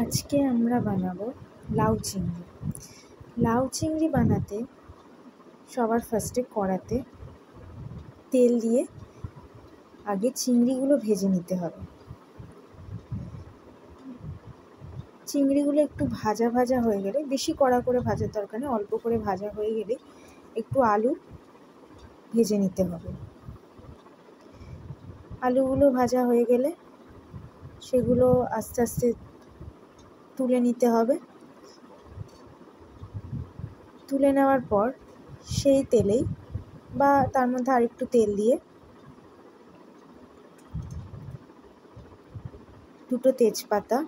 আজকে আমরা বানাবো লাউ চিংড়ি। লাউ চিংড়ি বানাতে সবার ফার্স্টে কড়াতে তেল দিয়ে আগে চিংড়িগুলো ভেজে নিতে হবে। চিংড়িগুলো একটু ভাজা ভাজা হয়ে গেলে, বেশি কড়া করে ভাজার দরকার নেই, অল্প করে ভাজা হয়ে গেলে একটু আলু ভেজে নিতে হবে। আলুগুলো ভাজা হয়ে গেলে সেগুলো আস্তে আস্তে তুলে নিতে হবে। তুলে নেওয়ার পর সেই তেলেই বা তার মধ্যে আরেকটু তেল দিয়ে দুটো তেজপাতা,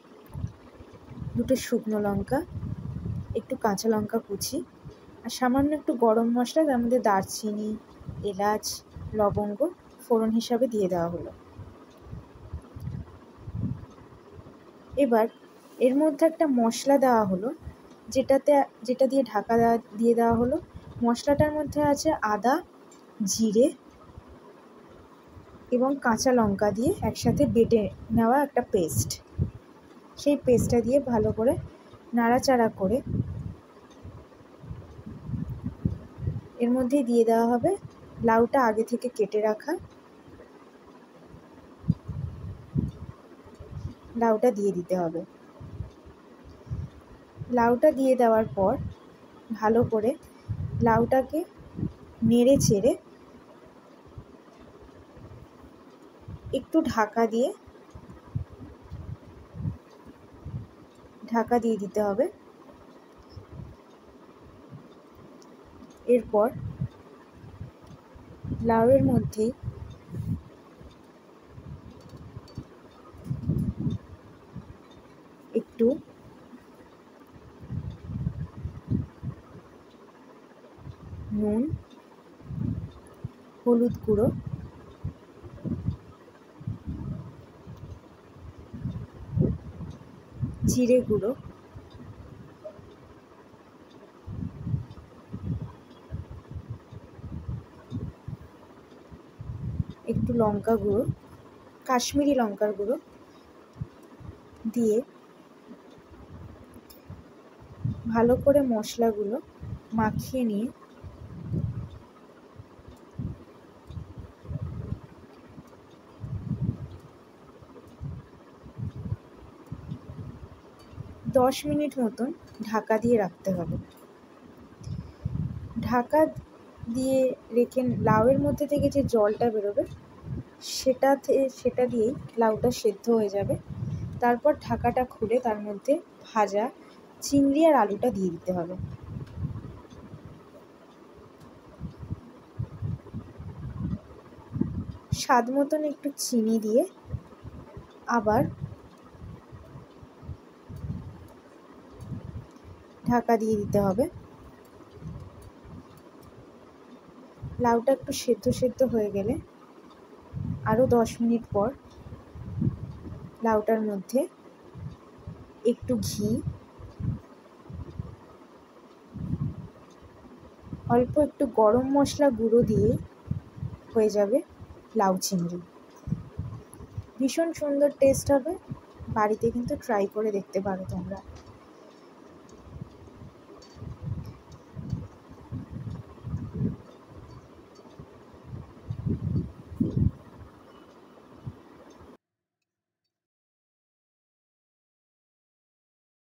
দুটো শুকনো লঙ্কা, একটু কাঁচা লঙ্কা কুচি আর সামান্য একটু গরম মশলা, তার মধ্যে দারচিনি, এলাচ, লবঙ্গ ফোড়ন হিসাবে দিয়ে দেওয়া হলো। এবার এর মধ্যে একটা মশলা দেওয়া হলো, যেটা দিয়ে ঢাকা দিয়ে দেওয়া হলো। মশলাটার মধ্যে আছে আদা, জিরে এবং কাঁচা লঙ্কা দিয়ে একসাথে বেটে নেওয়া একটা পেস্ট। সেই পেস্টটা দিয়ে ভালো করে নাড়াচাড়া করে এর মধ্যে দিয়ে দেওয়া হবে লাউটা আগে থেকে কেটে রাখা। লাউটা দিয়ে দিতে হবে। লাউটা দিয়ে দেওয়ার পর ভালো করে লাউটাকে নেড়ে চেড়ে একটু ঢাকা দিয়ে দিতে হবে। এরপর লাউয়ের মধ্যেই একটু নুন, হলুদ গুঁড়ো, জিরে গুঁড়ো, একটু লঙ্কা গুঁড়ো, কাশ্মীরি লঙ্কার গুঁড়ো দিয়ে ভালো করে মশলাগুলো মাখিয়ে নিয়ে 10 মিনিট মতন ঢাকা দিয়ে রাখতে হবে। ঢাকা দিয়ে রেখে লাউয়ের মধ্যে থেকে যে জলটা বেরোবে সেটা দিয়েই লাউটা সেদ্ধ হয়ে যাবে। তারপর ঢাকাটা খুলে তার মধ্যে ভাজা চিংড়ি আর আলুটা দিয়ে দিতে হবে। স্বাদ মতন একটু চিনি দিয়ে আবার ঢাকা দিয়ে দিতে হবে। লাউটা একটু সেদ্ধ হয়ে গেলে আরও 10 মিনিট পর লাউটার মধ্যে একটু ঘি, অল্প একটু গরম মশলা গুঁড়ো দিয়ে হয়ে যাবে লাউ চিংড়ি। ভীষণ সুন্দর টেস্ট হবে। বাড়িতে কিন্তু ট্রাই করে দেখতে পারো তোমরা।